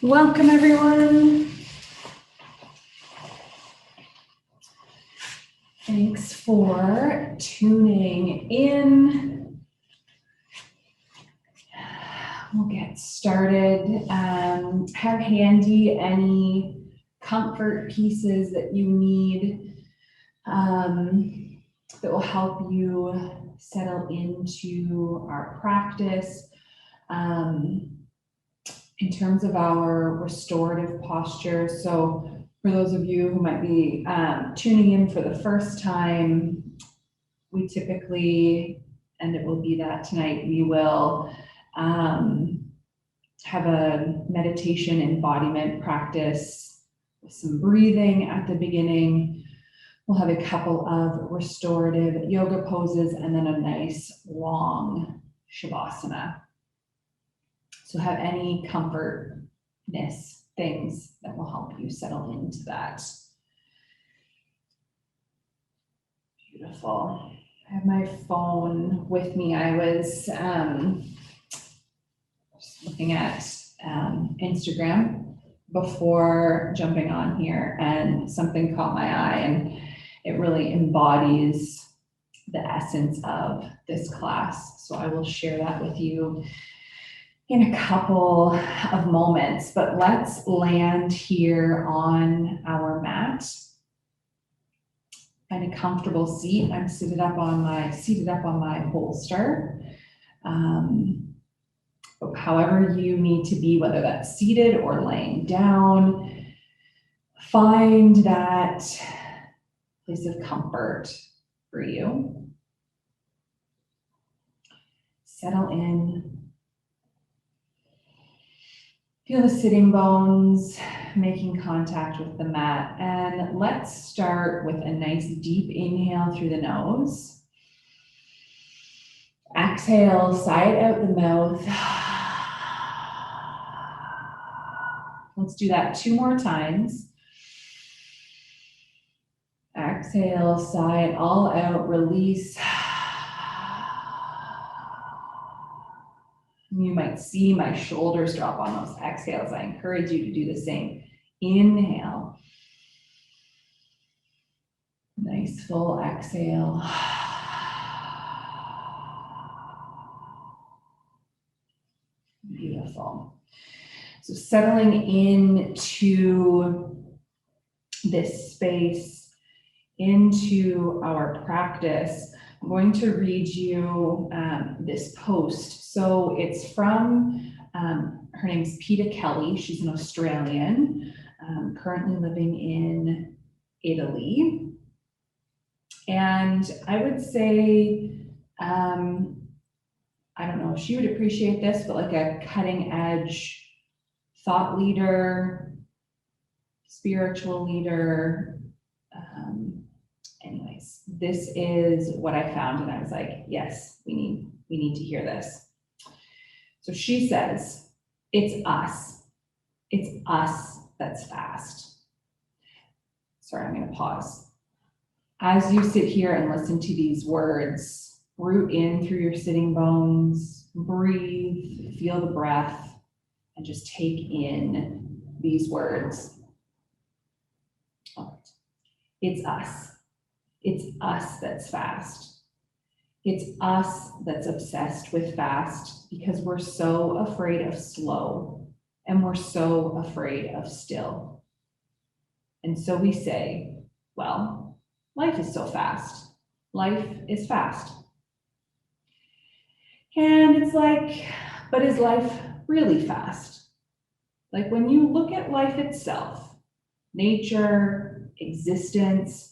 Welcome, everyone. Thanks for tuning in. We'll get started. Have handy any comfort pieces that you need that will help you settle into our practice. In terms of our restorative posture, so for those of you who might be tuning in for the first time, we typically, and it will be that tonight, we will have a meditation embodiment practice with some breathing at the beginning. We'll have a couple of restorative yoga poses and then a nice long shavasana. So have any comfortness things that will help you settle into that. Beautiful. I have my phone with me. I was just looking at Instagram before jumping on here, and something caught my eye, and it really embodies the essence of this class. So I will share that with you in a couple of moments, but let's land here on our mat. Find a comfortable seat. I'm seated up on my bolster. However you need to be, whether that's seated or laying down, find that place of comfort for you. Settle in. Feel the sitting bones making contact with the mat. And let's start with a nice deep inhale through the nose. Exhale, sigh it out the mouth. Let's do that 2 more times. Exhale, sigh it all out, release. You might see my shoulders drop on those exhales. I encourage you to do the same. Inhale. Nice full exhale. Beautiful. So settling into this space, into our practice, I'm going to read you this post. So it's from, her name's Peta Kelly. She's an Australian, currently living in Italy. And I would say, I don't know if she would appreciate this, but like a cutting edge thought leader, spiritual leader. Anyways, this is what I found, and I was like, yes, we need to hear this. So she says, it's us that's fast. Sorry, I'm gonna pause. As you sit here and listen to these words, root in through your sitting bones, breathe, feel the breath, and just take in these words. All right. It's us. It's us that's fast. It's us that's obsessed with fast because we're so afraid of slow and we're so afraid of still. And so we say, well, life is so fast. Life is fast. And it's like, but is life really fast? Like when you look at life itself, nature, existence,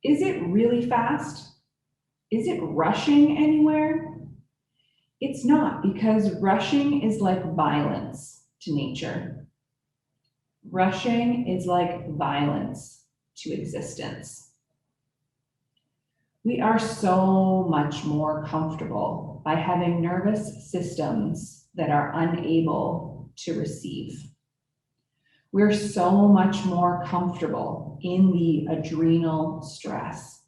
is it really fast? Is it rushing anywhere? It's not, because rushing is like violence to nature. Rushing is like violence to existence. We are so much more comfortable by having nervous systems that are unable to receive. We're so much more comfortable in the adrenal stress.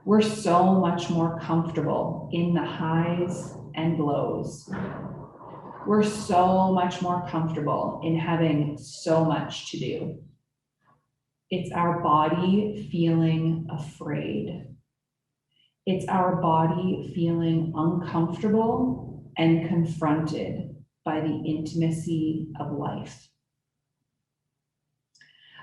We're so much more comfortable in the highs and lows. We're so much more comfortable in having so much to do. It's our body feeling afraid. It's our body feeling uncomfortable and confronted by the intimacy of life.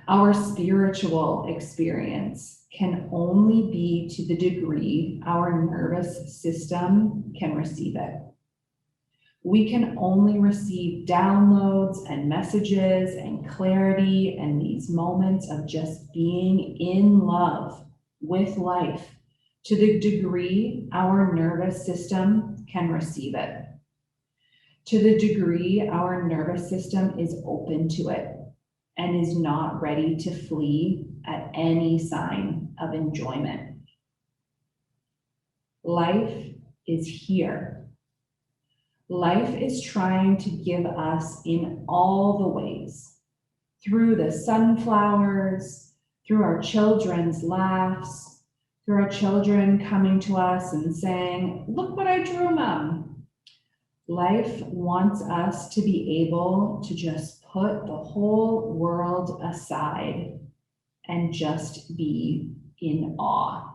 Our spiritual experience can only be to the degree our nervous system can receive it. We can only receive downloads and messages and clarity and these moments of just being in love with life to the degree our nervous system can receive it, to the degree our nervous system is open to it and is not ready to flee at any sign of enjoyment. Life is here. Life is trying to give us in all the ways, through the sunflowers, through our children's laughs, through our children coming to us and saying, "Look what I drew, Mom." Life wants us to be able to just put the whole world aside and just be in awe.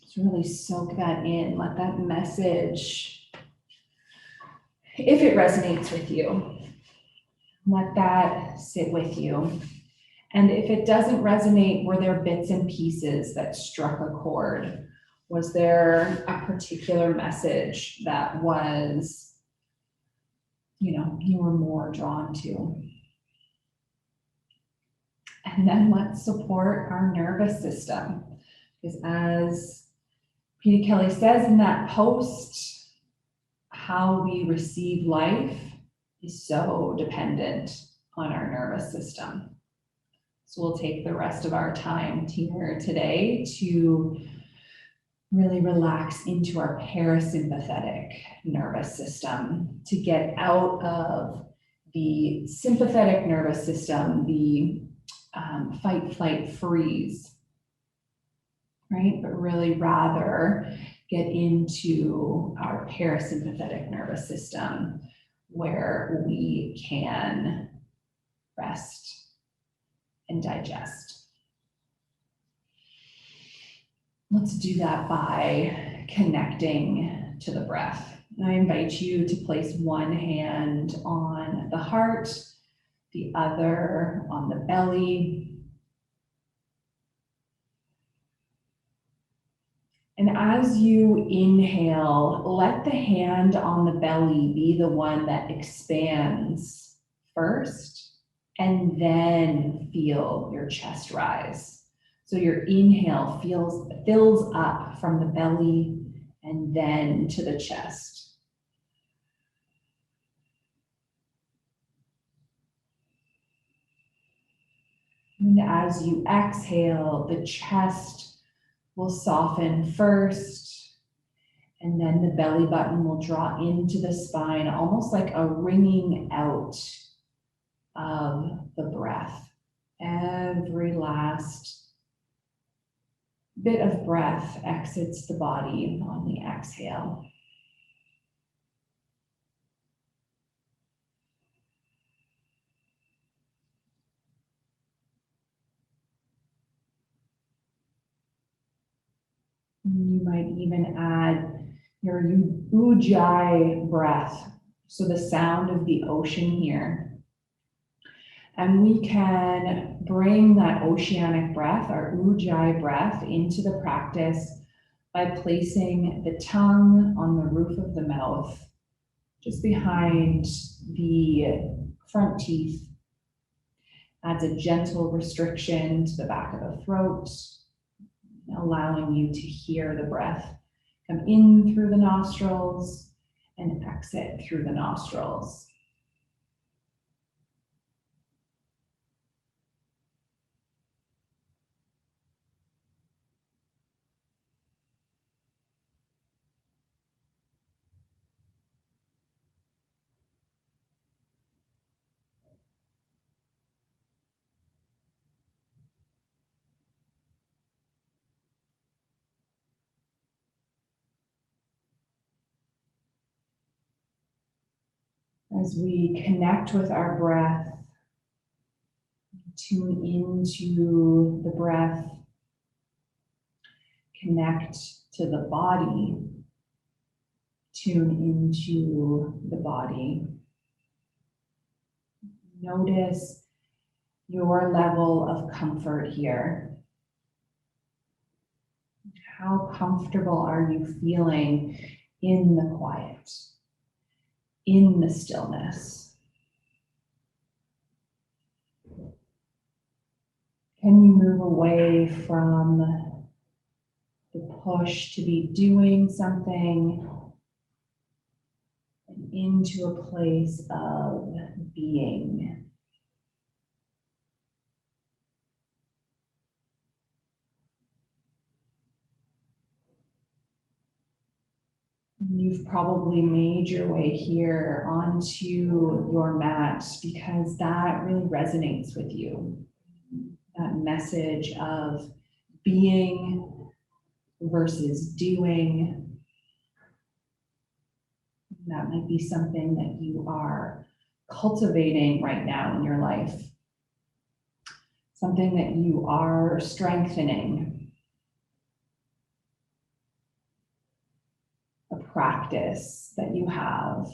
Just really soak that in, let that message, if it resonates with you, let that sit with you. And if it doesn't resonate, were there bits and pieces that struck a chord? Was there a particular message that was, you were more drawn to? And then let's support our nervous system. Because as Peter Kelly says in that post, how we receive life is so dependent on our nervous system. So we'll take the rest of our time here today to really relax into our parasympathetic nervous system, to get out of the sympathetic nervous system, the fight, flight, freeze, right? But really rather get into our parasympathetic nervous system where we can rest and digest. Let's do that by connecting to the breath. I invite you to place one hand on the heart, the other on the belly. And as you inhale, let the hand on the belly be the one that expands first, and then feel your chest rise. So your inhale fills up from the belly and then to the chest. And as you exhale, the chest will soften first, and then the belly button will draw into the spine, almost like a wringing out of the breath. Every last bit of breath exits the body on the exhale. You might even add your ujjayi breath, so the sound of the ocean here. And we can bring that oceanic breath, our ujjayi breath, into the practice by placing the tongue on the roof of the mouth, just behind the front teeth. Adds a gentle restriction to the back of the throat, allowing you to hear the breath come in through the nostrils and exit through the nostrils. As we connect with our breath, tune into the breath, connect to the body, tune into the body. Notice your level of comfort here. How comfortable are you feeling in the quiet, in the stillness? Can you move away from the push to be doing something and into a place of being? You've probably made your way here onto your mat because that really resonates with you. That message of being versus doing. That might be something that you are cultivating right now in your life. Something that you are strengthening. A practice that you have.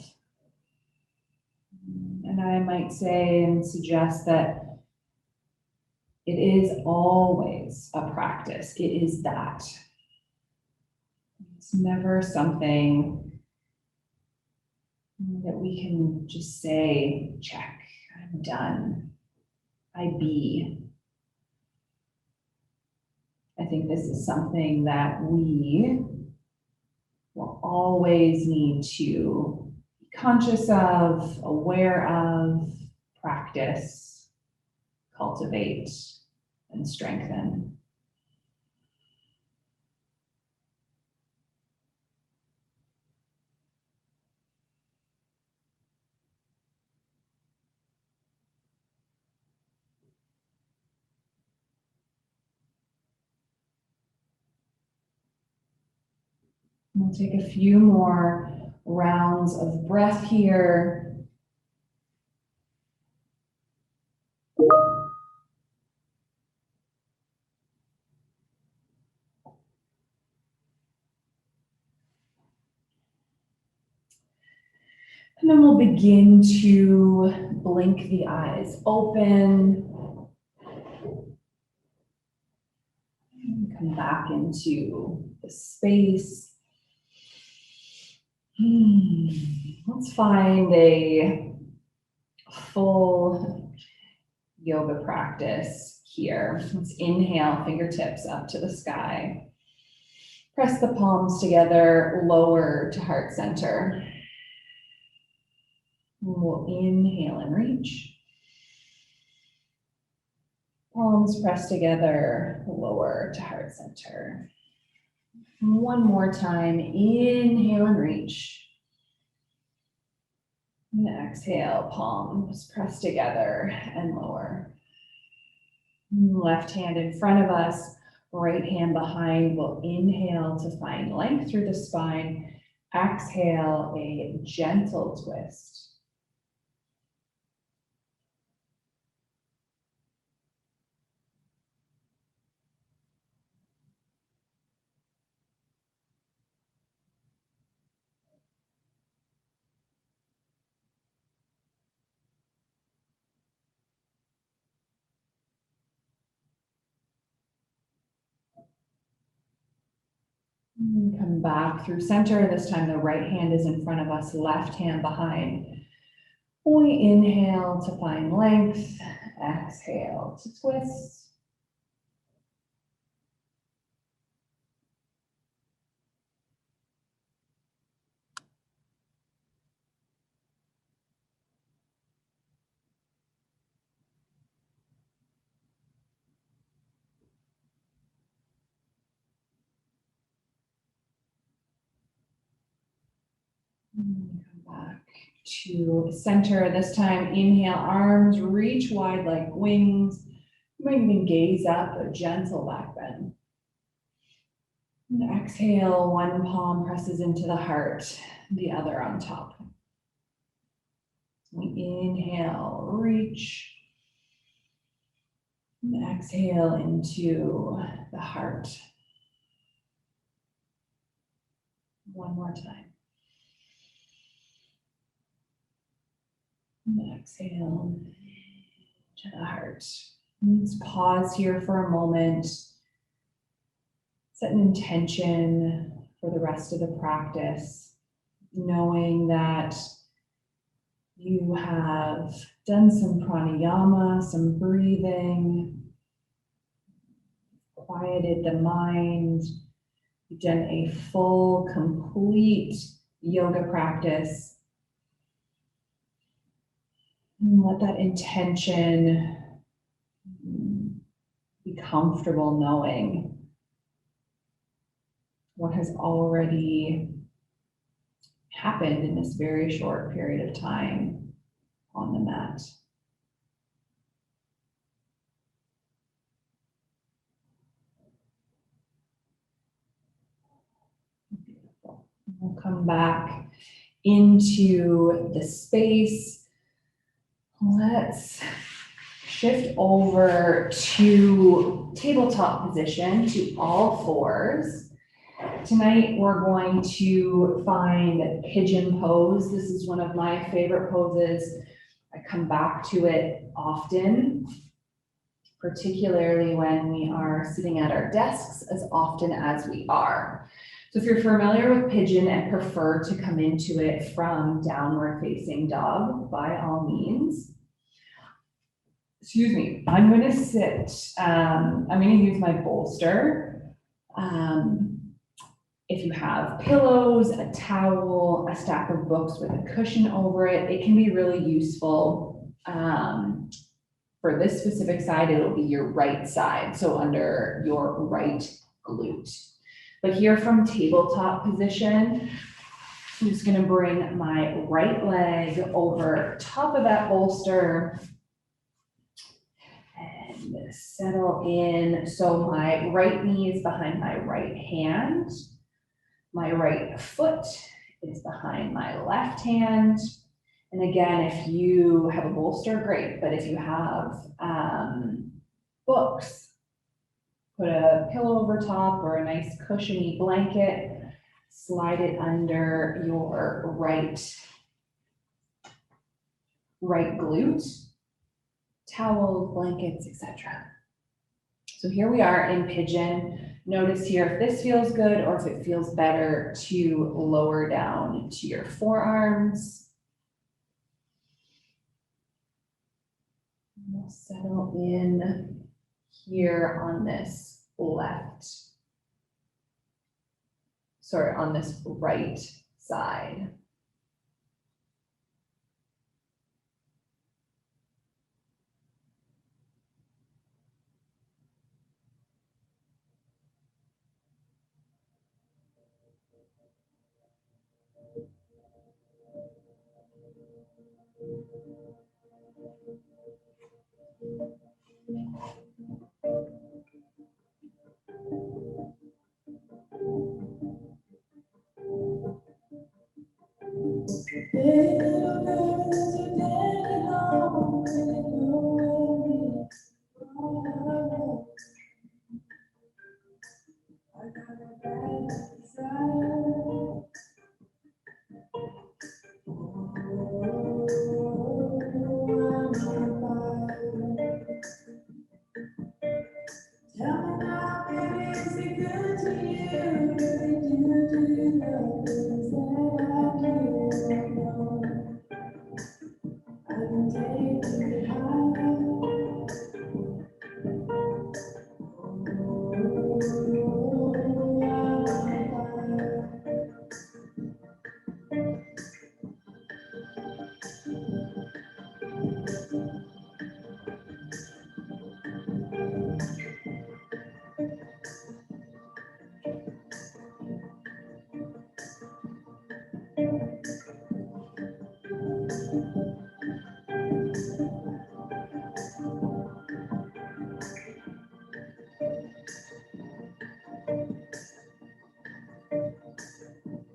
And I might say and suggest that it is always a practice. It is that. It's never something that we can just say, check, I'm done. I be. I think this is something that we will always need to be conscious of, aware of, practice, cultivate, and strengthen. We'll take a few more rounds of breath here. And then we'll begin to blink the eyes open. And come back into the space. Let's find a full yoga practice here. Let's inhale, fingertips up to the sky. Press the palms together, lower to heart center. We'll inhale and reach. Palms pressed together, lower to heart center. One more time, inhale and reach. And exhale, palms pressed together and lower. Left hand in front of us, right hand behind. We'll inhale to find length through the spine. Exhale, a gentle twist. Come back through center. This time the right hand is in front of us, left hand behind. We inhale to find length. Exhale to twist. Come back to center. This time, inhale, arms reach wide like wings. You might even gaze up, a gentle back bend. And exhale, one palm presses into the heart, the other on top. We inhale, reach. And exhale into the heart. One more time. And exhale to the heart. Let's pause here for a moment. Set an intention for the rest of the practice, knowing that you have done some pranayama, some breathing, quieted the mind. You've done a full, complete yoga practice. And let that intention be comfortable knowing what has already happened in this very short period of time on the mat. Beautiful. We'll come back into the space. Let's shift over to tabletop position, to all fours. Tonight, we're going to find pigeon pose. This is one of my favorite poses. I come back to it often, particularly when we are sitting at our desks as often as we are. So if you're familiar with pigeon and prefer to come into it from downward facing dog, by all means. Excuse me, I'm going to sit, I'm going to use my bolster. If you have pillows, a towel, a stack of books with a cushion over it, it can be really useful. For this specific side, it'll be your right side, so under your right glute. But here from tabletop position, I'm just going to bring my right leg over top of that bolster and settle in. So my right knee is behind my right hand. My right foot is behind my left hand. And again, if you have a bolster, great. But if you have books, put a pillow over top or a nice cushiony blanket, slide it under your right glute, towels, blankets, etc. So here we are in pigeon. Notice here if this feels good or if it feels better to lower down to your forearms. We'll settle in here on this on this right side.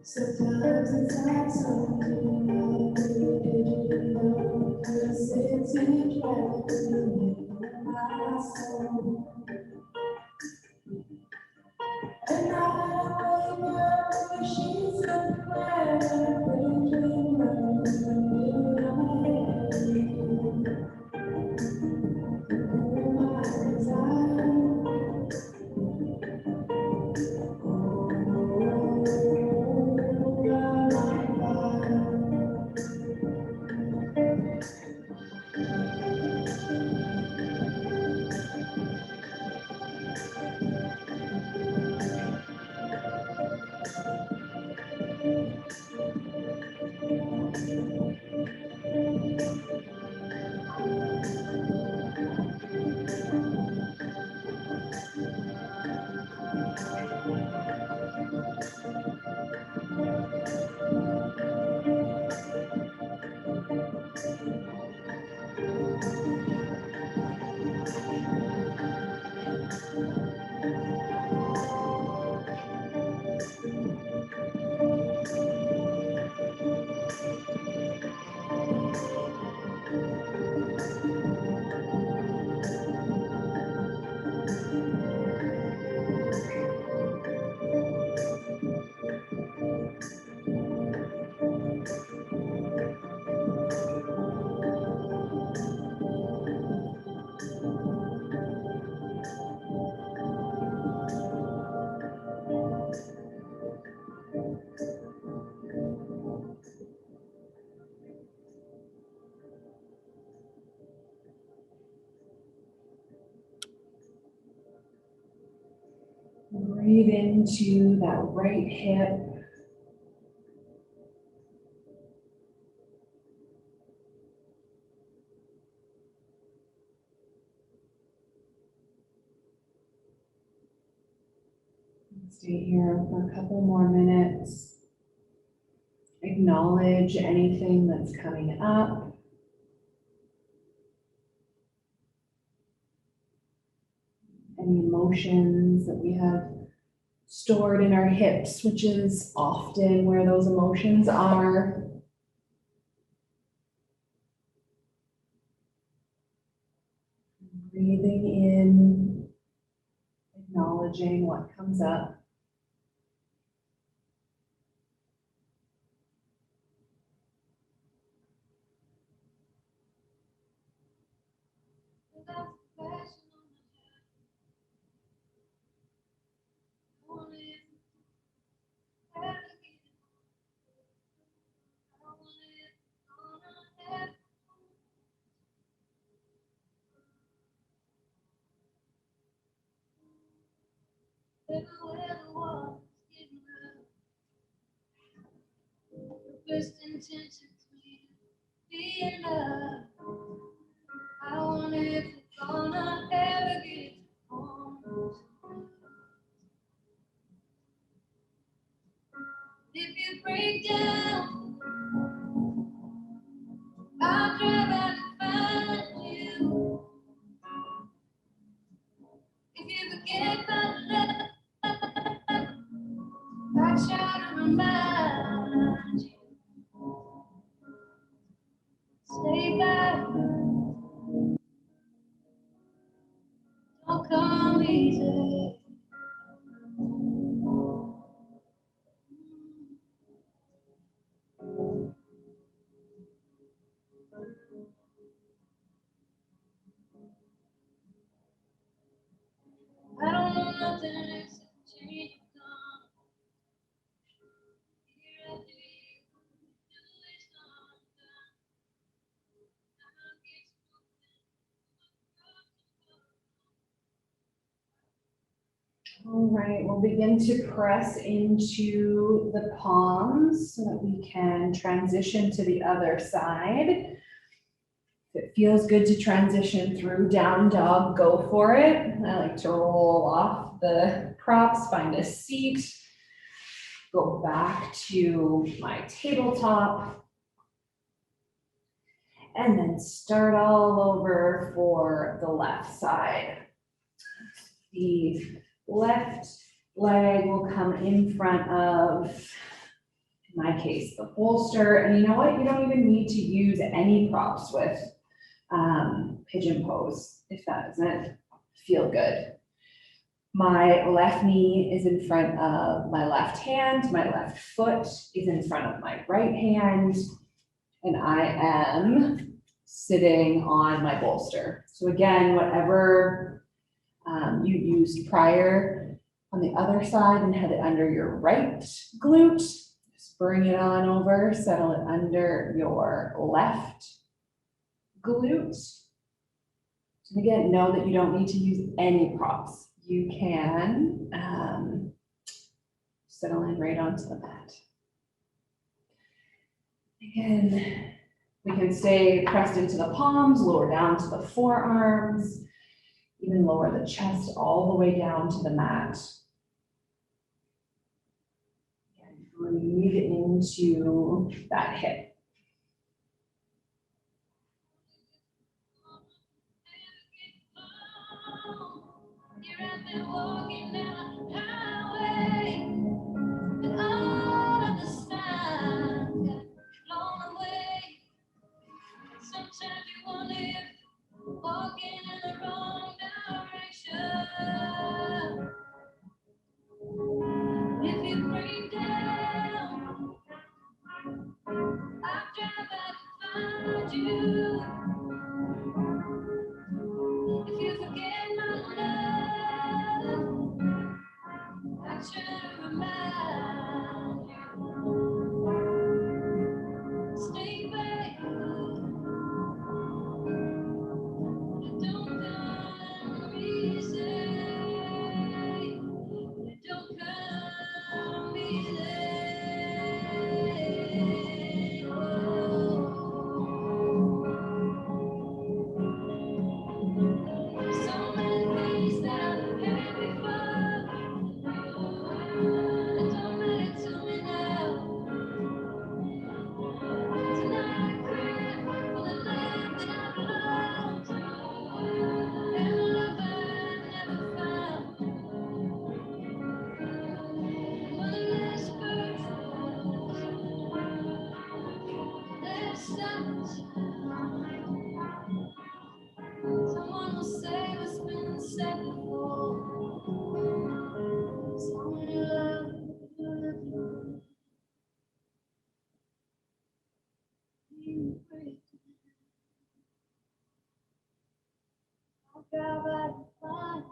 Sometimes it's not something Breathe into that right hip. Stay here for a couple more minutes. Acknowledge anything that's coming up. Any emotions that we have stored in our hips, which is often where those emotions are. Breathing in, acknowledging what comes up. First intention to be in love. I wonder if we're gonna ever get home. If you break down, I'll drive out to find you. If you forget my love, I try to remind you. Stay back, don't come easy. I don't know nothing except change gone. Here I do is undone. I get All right, we'll begin to press into the palms so that we can transition to the other side. If it feels good to transition through down dog, go for it. I like to roll off the props, find a seat, go back to my tabletop, and then start all over for the left side. The left leg will come in front of in my case, the bolster. And you know what? You don't even need to use any props with pigeon pose if that doesn't feel good. My left knee is in front of my left hand, my left foot is in front of my right hand, and I am sitting on my bolster. So again, whatever you used prior on the other side and had it under your right glute, just bring it on over, settle it under your left glute. And again, know that you don't need to use any props. You can settle in right onto the mat. Again, we can stay pressed into the palms, lower down to the forearms, even lower the chest all the way down to the mat. And breathe into that hip. I've been walking down the highway, and all of the signs got blown away. Sometimes you wonder if you're walking in the wrong direction. If you break down, I'll drive out to find you. If you forget my love, I try to remind you. Stay back, don't come easy. Don't come easy. So many things that I've had before, it don't matter to me now. Tonight I cry for the love that I've lost, and the love I never found. When the last bird falls, last silence, someone will say what's been said before. Someone you love, you break. I'll drive out and find.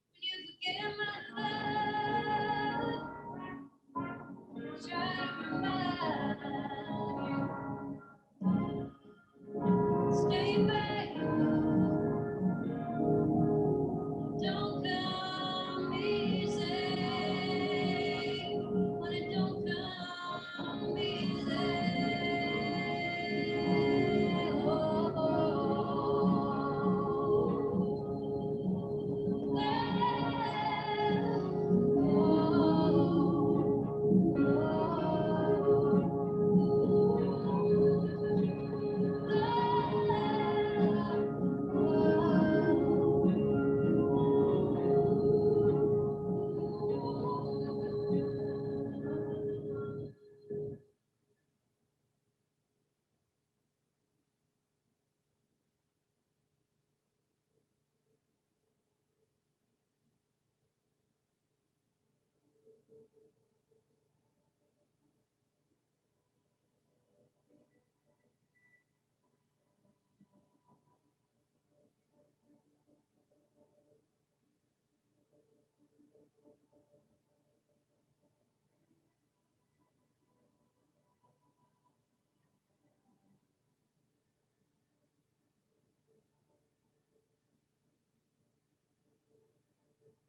When you forget my love, try to remind you. Stay back, don't come easy. When it don't come easy.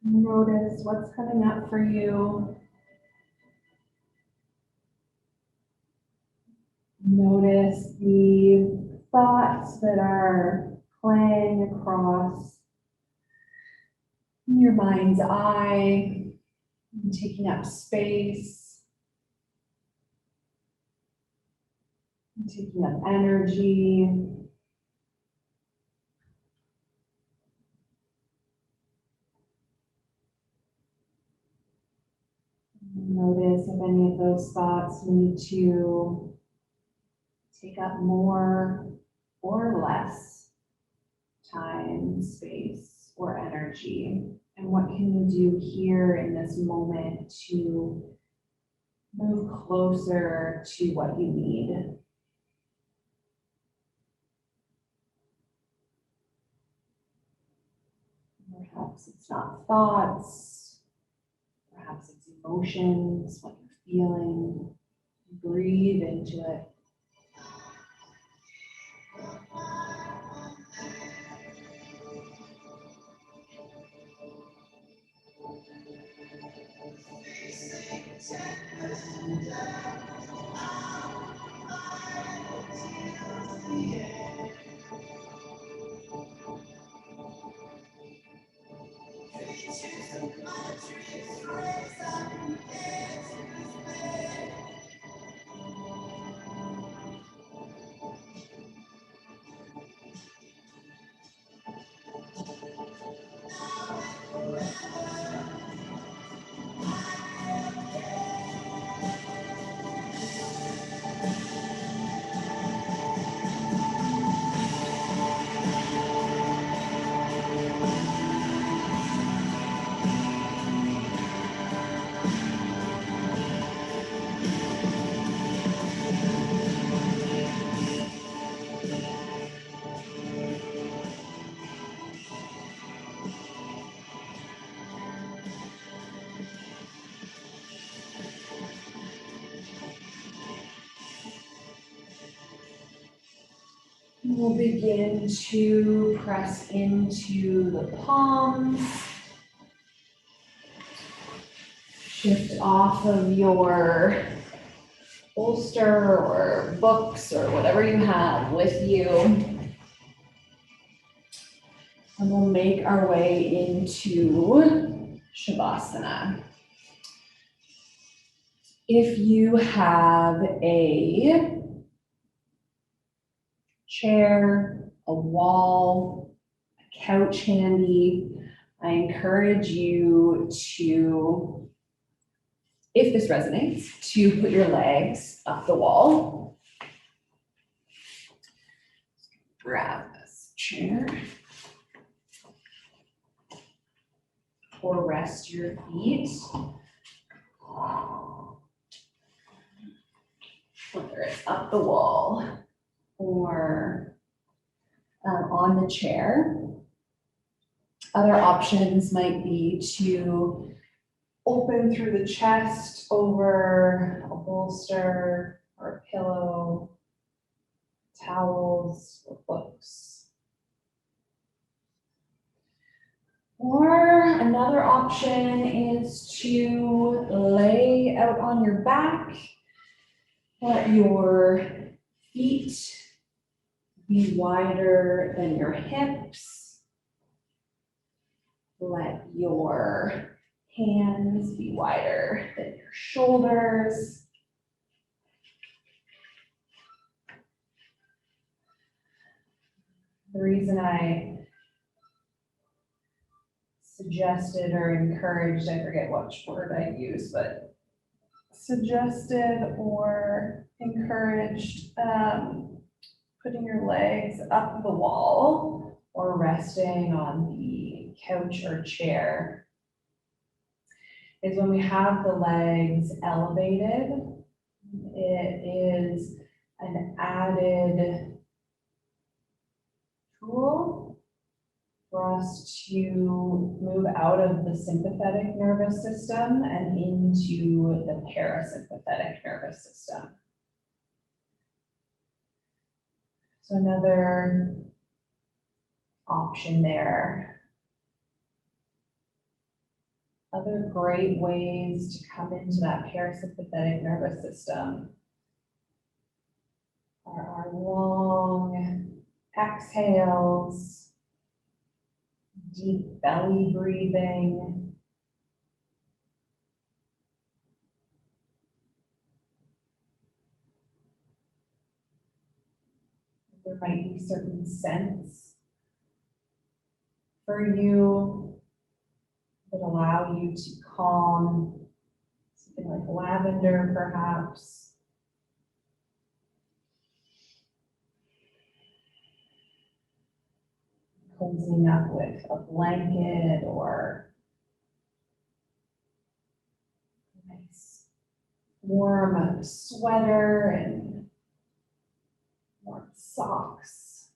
Notice what's coming up for you. Notice the thoughts that are playing across your mind's eye, taking up space, taking up energy. any of those thoughts need to take up more or less time, space, or energy. And what can you do here in this moment to move closer to what you need? Perhaps it's not thoughts, perhaps it's emotions, what you're feeling. Breathe into it. We'll begin to press into the palms. Shift off of your bolster or books or whatever you have with you. And we'll make our way into Shavasana. If you have a chair, a wall, a couch handy, I encourage you to, if this resonates, to put your legs up the wall. Grab this chair. Or rest your feet. Whether it's up the wall or on the chair. Other options might be to open through the chest over a bolster or a pillow, towels or books. Or another option is to lay out on your back, let your feet be wider than your hips. Let your hands be wider than your shoulders. The reason I suggested or encouraged, I forget which word I used, but suggested or encouraged putting your legs up the wall or resting on the couch or chair is when we have the legs elevated, it is an added tool for us to move out of the sympathetic nervous system and into the parasympathetic nervous system. So another option there. Other great ways to come into that parasympathetic nervous system are our long exhales, deep belly breathing, there might be certain scents for you that allow you to calm, Something like lavender, perhaps. Cozying up with a blanket or a nice warm sweater and warm socks.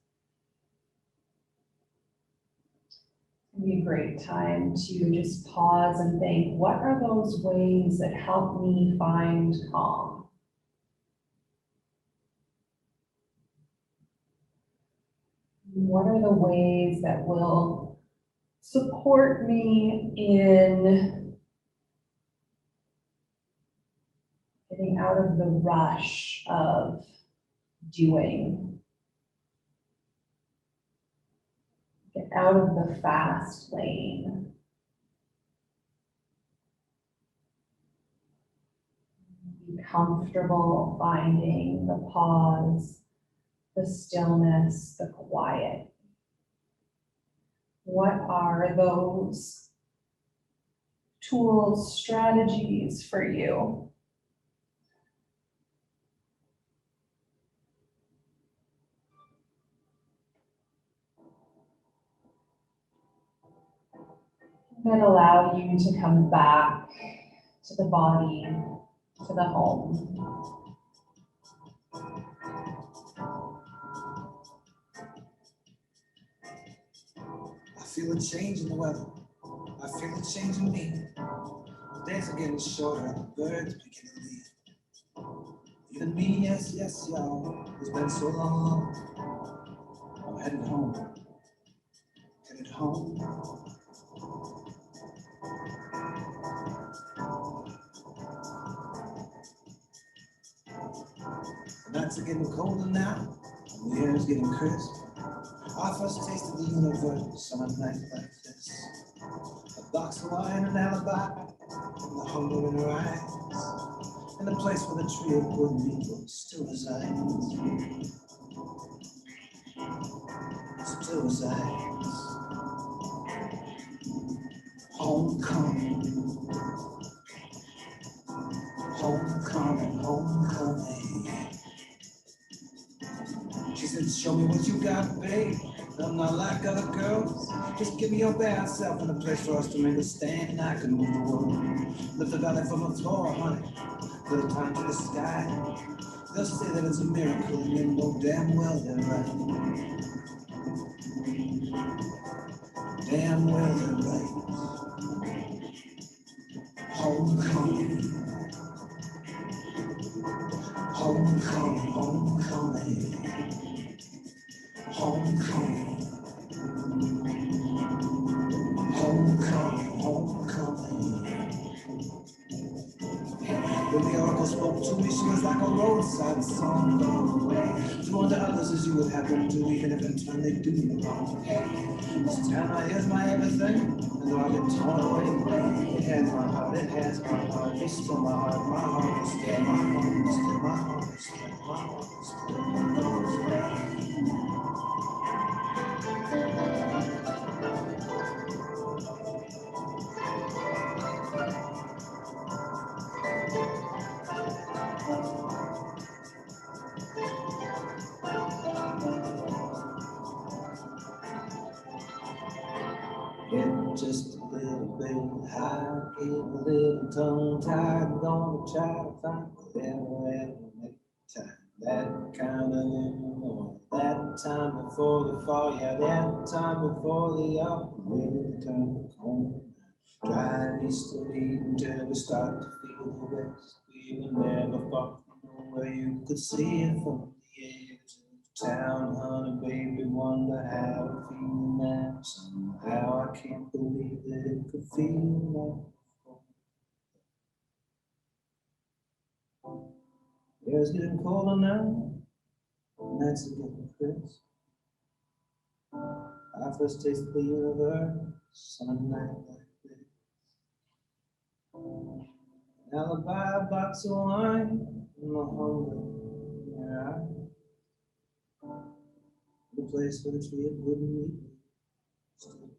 It'd be a great time to just pause and think, what are those ways that help me find calm? What are the ways that will support me in getting out of the rush of doing? Get out of the fast lane. Be comfortable finding the pause, the stillness, the quiet. What are those tools, strategies for you? That allow you to come back to the body, to the home. I feel a change in the weather. I feel a change in me. The days are getting shorter and the birds begin to leave. Even me, yes, yes, y'all. It's been so long. I'm headed home. Headed home. The nights are getting colder now. And the air is getting crisp. I first tasted the universe on a night like this. A box of wine, an alibi, and the hunger in her eyes, and the place where the tree of good people still resides. Still resides. Homecoming. Homecoming, homecoming. She said, show me what you got, babe. I'm not like other girls. Just give me your bad self and a place for us to make a stand, and I can move the world. Lift the valley from the floor, honey. Put a time to the sky. They'll say that it's a miracle, and you know damn well they're right. Damn well they're right. Homecoming. Homecoming, homecoming. Homecoming. Homecoming, homecoming. When the oracle spoke to me, she was like a roadside song going away. To wonder others as you would have them do, even if in turn they do me wrong. This town right here's my everything, and though I get torn away, it has my heart, it has my heart, it's still my heart is still my heart, is still my heart, is still my heart, is still my heart. Get just a little bit high, get a little tongue-tied, gonna try to find whatever make time. That kind of anymore. That time before the fall, yeah, that time before the up, really turn the corner. Drive east of Eden till we start to feel the west. We were never far from where you could see it from the edge of town, honey, baby, wonder how I feel now. Somehow I can't believe that it could feel like before. Air's getting colder now, nights are getting crisp. I first tasted the universe on a night like this. An alibi, a box of wine, and the hunger in your eyes. The place where the tree of good and evil still resides.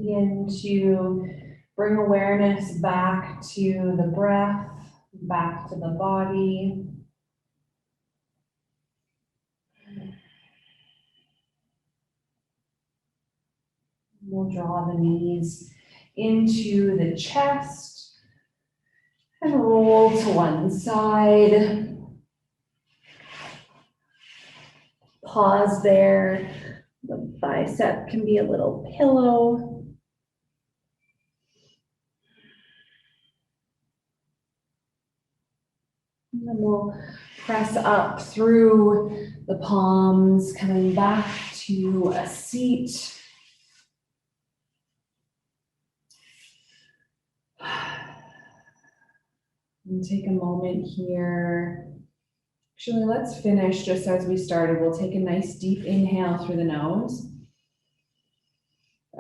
Begin to bring awareness back to the breath, back to the body. We'll draw the knees into the chest and roll to one side. Pause there. The bicep can be a little pillow. And then we'll press up through the palms, coming back to a seat. And take a moment here. Actually, let's finish just as we started. We'll take a nice deep inhale through the nose.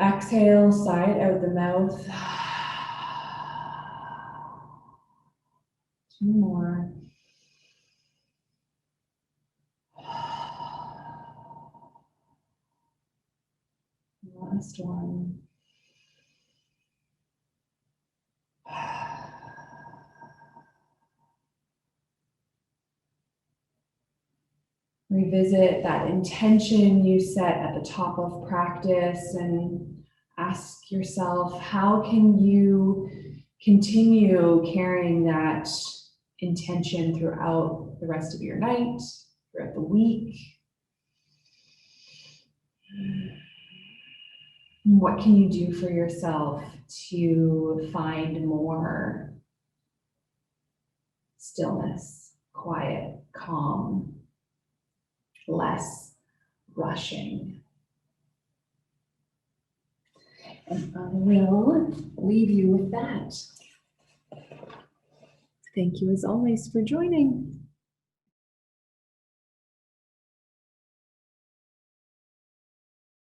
Exhale, sigh it out the mouth. 2 more. Last one. Revisit that intention you set at the top of practice and ask yourself, how can you continue carrying that intention throughout the rest of your night, throughout the week? What can you do for yourself to find more stillness, quiet, calm, less rushing? And I will leave you with that. Thank you as always for joining.